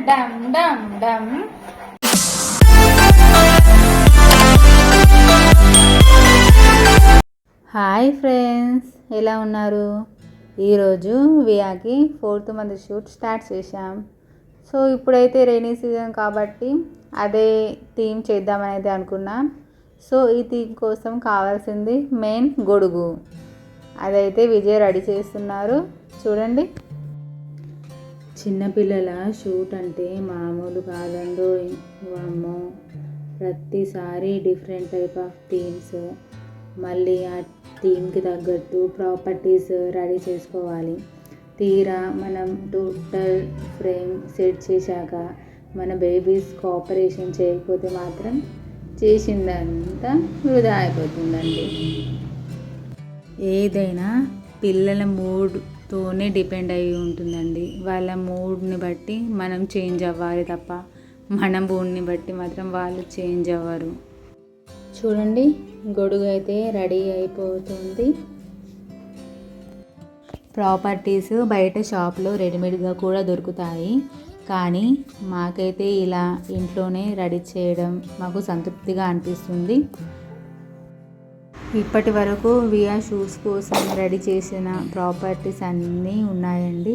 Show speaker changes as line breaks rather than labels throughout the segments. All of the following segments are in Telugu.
డమ్ డమ్ డమ్. హాయ్ ఫ్రెండ్స్, ఎలా ఉన్నారు? ఈరోజు వియాకి 4th మంత్ షూట్ స్టార్ట్ చేశాం. సో ఇప్పుడైతే రైనీ సీజన్ కాబట్టి అదే థీమ్ చేద్దామని అయితే అనుకున్నాం. సో ఈ థీమ్ కోసం కావాల్సింది మెయిన్ గొడుగు. అదైతే విజయ్ రెడీ చేస్తున్నారు, చూడండి. చిన్నపిల్లల షూట్ అంటే మామూలు కాదండో. అమ్మో, ప్రతిసారి డిఫరెంట్ టైప్ ఆఫ్ థీమ్స్, మళ్ళీ ఆ థీమ్కి తగ్గట్టు ప్రాపర్టీస్ రెడీ చేసుకోవాలి. తీరా మనం టోటల్ ఫ్రేమ్ సెట్ చేశాక మన బేబీస్ కోఆపరేషన్ చేయకపోతే మాత్రం చేసిందంతా వృధా అయిపోతుందండి. ఏదైనా పిల్లల మూడ్తోనే డిపెండ్ అయి ఉంటుందండి. వాళ్ళ మూడ్ని బట్టి మనం చేంజ్ అవ్వాలి తప్ప మన మూడ్ని బట్టి మాత్రం వాళ్ళు చేంజ్ అవ్వరు. చూడండి, గొడుగు అయితే రెడీ అయిపోతుంది. ప్రాపర్టీస్ బయట షాప్లో రెడీమేడ్గా కూడా దొరుకుతాయి, కానీ మాకైతే ఇలా ఇంట్లోనే రెడీ చేయడం మాకు సంతృప్తిగా అనిపిస్తుంది. ఇప్పటి వరకు వియా షూస్ కోసం రెడీ చేసిన ప్రాపర్టీస్ అన్నీ ఉన్నాయండి.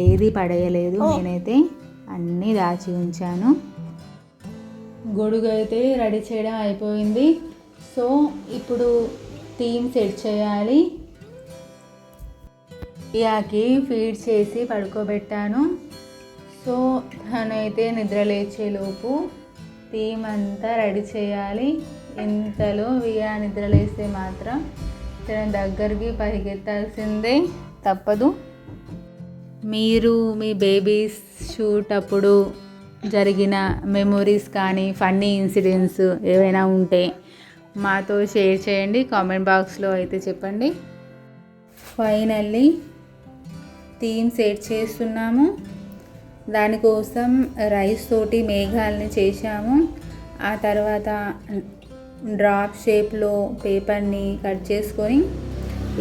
ఏది పడేయలేదు, నేనైతే అన్నీ దాచి ఉంచాను. గొడుగు అయితే రెడీ చేయడం అయిపోయింది. సో ఇప్పుడు థీమ్ సెట్ చేయాలి. వియాకి ఫీడ్ చేసి పడుకోబెట్టాను. సో తనైతే నిద్ర లేచేలోపు థీమ్ అంతా రెడీ చేయాలి. ఇంతలో వియా నిద్రలేస్తే మాత్రం తన దగ్గరికి పరిగెత్తాల్సిందే, తప్పదు. మీరు మీ బేబీస్ షూట్ అప్పుడు జరిగిన మెమొరీస్ కానీ ఫన్నీ ఇన్సిడెంట్స్ ఏవైనా ఉంటే మాతో షేర్ చేయండి, కామెంట్ బాక్స్లో అయితే చెప్పండి. ఫైనల్లీ థీమ్ సెట్ చేస్తున్నాము. దానికోసం రైస్ తోటి మేఘాలని చేశాము. ఆ తర్వాత డ్రాప్ షేప్లో పేపర్ని కట్ చేసుకొని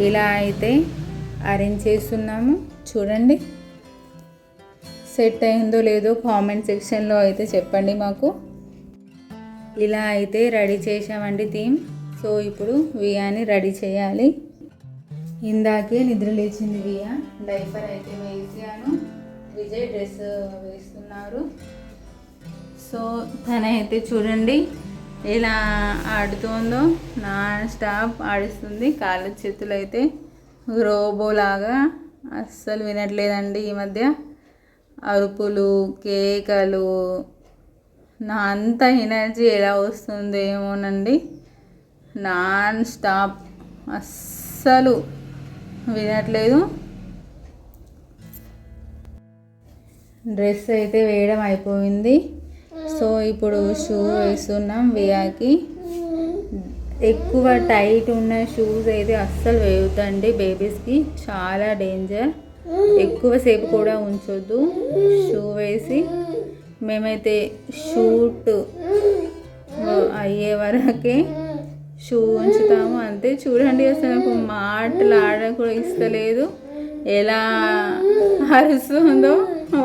ఇలా అయితే అరేంజ్ చేస్తున్నాము. చూడండి, సెట్ అయిందో లేదో కామెంట్ సెక్షన్లో అయితే చెప్పండి మాకు. ఇలా అయితే రెడీ చేసామండి థీమ్. సో ఇప్పుడు వియాని రెడీ చేయాలి. ఇందాకే నిద్ర లేచింది వియా. డైపర్ అయితే వేసాను, విజయ్ డ్రెస్ వేస్తున్నారు. సో తనైతే చూడండి ఎలా ఆడుతుందో, నాన్ స్టాప్ ఆడిస్తుంది. కాళ్ళ చేతులు అయితే రోబోలాగా అస్సలు వినట్లేదండి. ఈ మధ్య అరుపులు, కేకలు, నా అంత ఎనర్జీ ఎలా వస్తుందో ఏమోనండి. నాన్ స్టాప్ అస్సలు వినట్లేదు. డ్రెస్ అయితే వేయడం అయిపోయింది. సో ఇప్పుడు షూ వేస్తున్నాం వియాకి. ఎక్కువ టైట్ ఉన్న షూస్ అయితే అస్సలు వేయొద్దండి, బేబీస్కి చాలా డేంజర్. ఎక్కువసేపు కూడా ఉంచొద్దు షూ వేసి. మేమైతే షూట్ అయ్యే వరకే షూ ఉంచుతాము అంతే. చూడండి, అసలు నాకు మాటలు ఆడ కూడా ఇస్తలేదు, ఎలా అరుస్తుందో.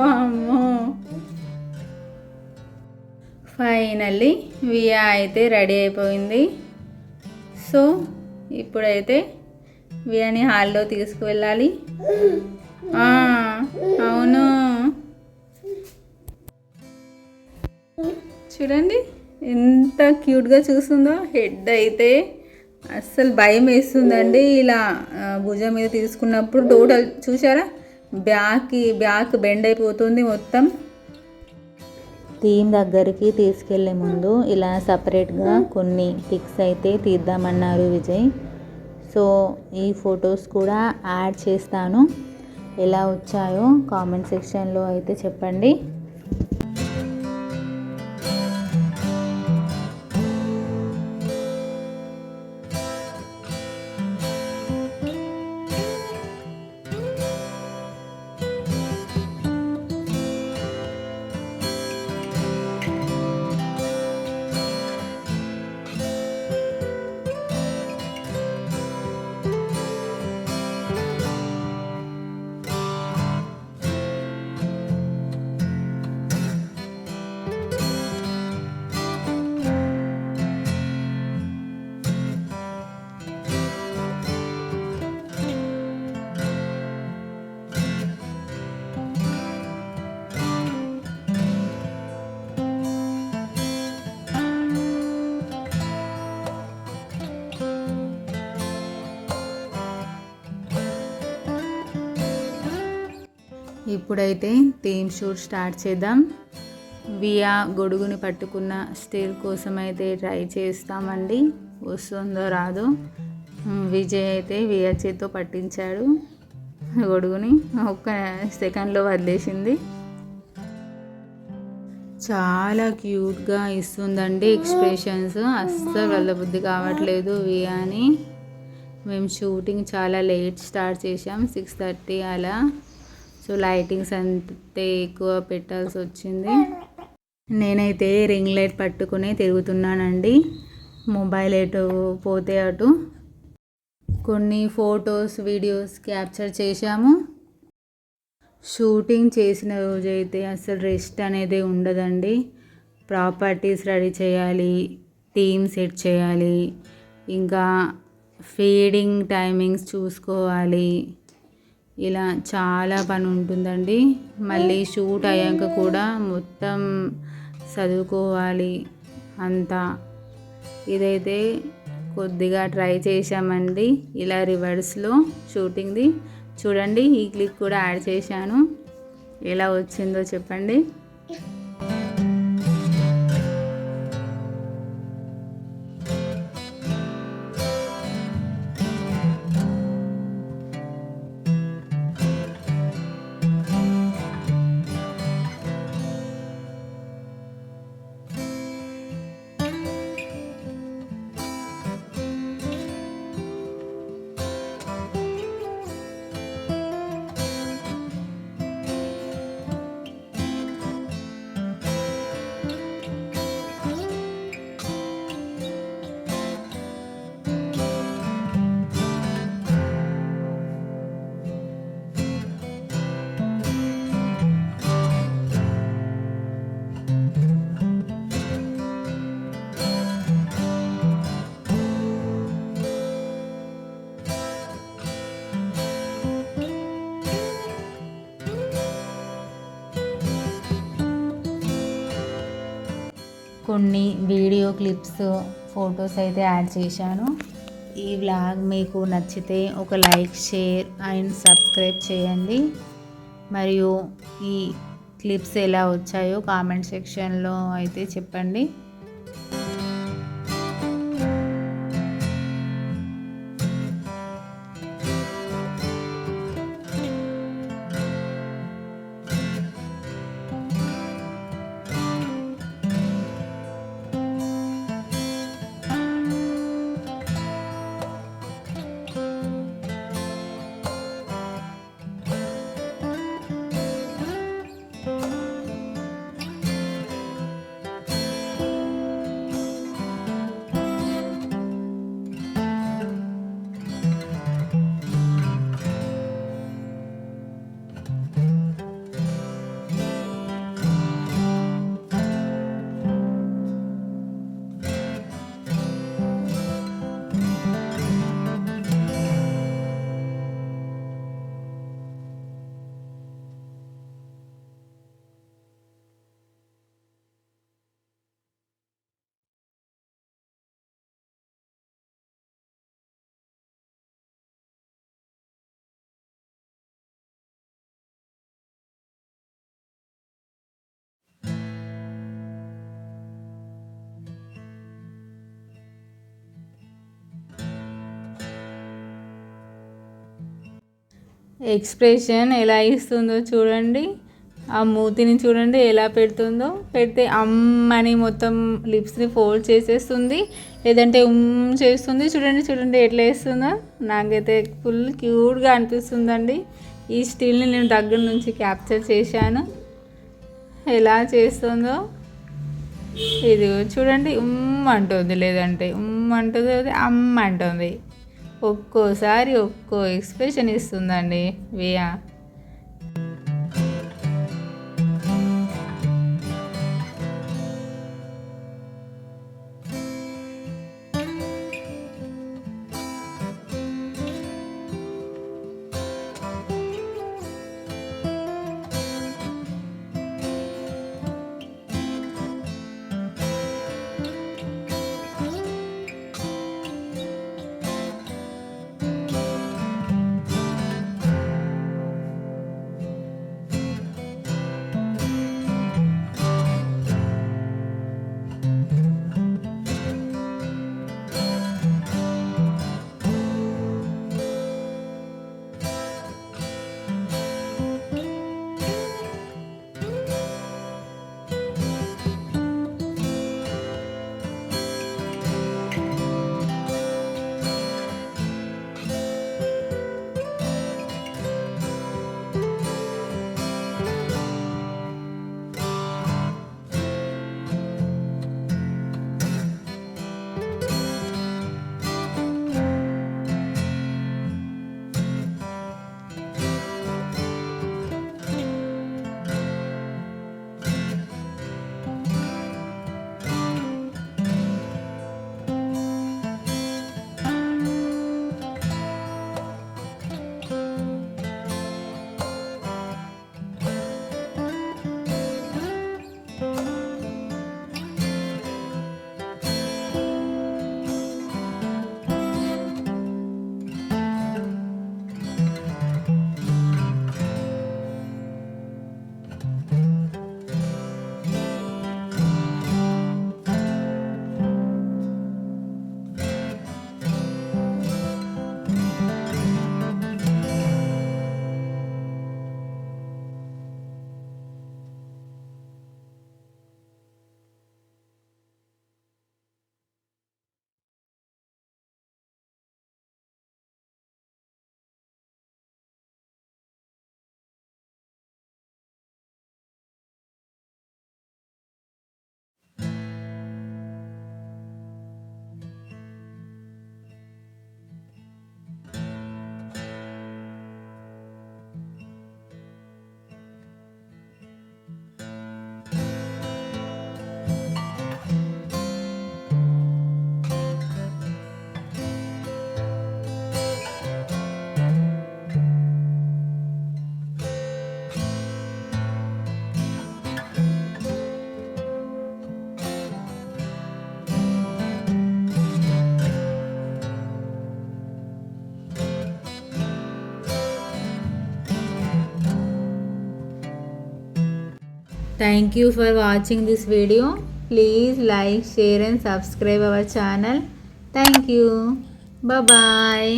అమ్మో, ఫైనల్లీ వియా అయితే రెడీ అయిపోయింది. సో ఇప్పుడైతే వియాని హాల్లో తీసుకువెళ్ళాలి. అవును, చూడండి ఎంత క్యూట్గా చూస్తుందో. హెడ్ అయితే అస్సలు భయం వేస్తుందండి. ఇలా భుజం మీద తీసుకున్నప్పుడు టోటల్ చూసారా, బ్యాక్ బెండ్ అయిపోతుంది మొత్తం. థీమ్ దగ్గరికి తీసుకెళ్లే ముందు ఇలా సపరేట్గా కొన్ని పిక్స్ అయితే తీద్దామన్నారు విజయ్. సో ఈ ఫొటోస్ కూడా యాడ్ చేస్తాను. ఎలా వచ్చాయో కామెంట్ సెక్షన్లో అయితే చెప్పండి. ఇప్పుడైతే థీమ్ షూట్ స్టార్ట్ చేద్దాం. వియా గొడుగుని పట్టుకున్న స్టిల్ కోసం అయితే ట్రై చేస్తామండి, వస్తుందో రాదో. విజయ్ అయితే వియా చేతితో పట్టించాడు గొడుగుని, ఒక్క సెకండ్లో వదిలేసింది. చాలా క్యూట్గా ఇస్తుందండి ఎక్స్ప్రెషన్స్, అస్సలు వెళ్ళబుద్ధి కావట్లేదు వియాని. మేము షూటింగ్ చాలా లేట్ స్టార్ట్ చేసాం, 6:30 అలా. సో లైటింగ్స్ అంతే ఎక్కువ పెట్టాల్సి వచ్చింది. నేనైతే రింగ్ లైట్ పట్టుకుని తిరుగుతున్నానండి, మొబైల్ ఎటు పోతే అటు. కొన్ని ఫొటోస్ వీడియోస్ క్యాప్చర్ చేశాము. షూటింగ్ చేసిన రోజైతే అసలు రెస్ట్ అనేది ఉండదండి. ప్రాపర్టీస్ రెడీ చేయాలి, టీమ్ సెట్ చేయాలి, ఇంకా ఫీడింగ్ టైమింగ్స్ చూసుకోవాలి, ఇలా చాలా పని ఉంటుందండి. మళ్ళీ షూట్ అయ్యాక కూడా మొత్తం చదువుకోవాలి అంతా. ఇదైతే కొద్దిగా ట్రై చేశామండి ఇలా రివర్స్లో షూటింగ్ది. చూడండి, ఈ క్లిప్ కూడా యాడ్ చేశాను, ఎలా వచ్చిందో చెప్పండి. కొన్ని వీడియో క్లిప్స్, ఫొటోస్ అయితే యాడ్ చేశాను. ఈ వ్లాగ్ మీకు నచ్చితే ఒక లైక్, షేర్ అండ్ సబ్స్క్రైబ్ చేయండి. మరియు ఈ క్లిప్స్ ఎలా వచ్చాయో కామెంట్ సెక్షన్లో అయితే చెప్పండి. ఎక్స్ప్రెషన్ ఎలా ఇస్తుందో చూడండి, ఆ మూతిని చూడండి ఎలా పెడుతుందో. పెడితే అమ్మని మొత్తం లిప్స్ని ఫోల్డ్ చేసేస్తుంది, లేదంటే చేస్తుంది. చూడండి చూడండి ఎట్లా వేస్తుందో, నాకైతే ఫుల్ క్యూట్గా అనిపిస్తుందండి. ఈ స్టిల్ని నేను దగ్గర నుంచి క్యాప్చర్ చేశాను, ఎలా చేస్తుందో. ఇది చూడండి, అంటుంది, లేదంటే అంటుంది, అమ్మ అంటుంది. ఒక్కోసారి ఒక్కో ఎక్స్ప్రెషన్ ఇస్తుందండి వియా. Thank you for watching this video. Please like, share and subscribe our channel. Thank you. Bye.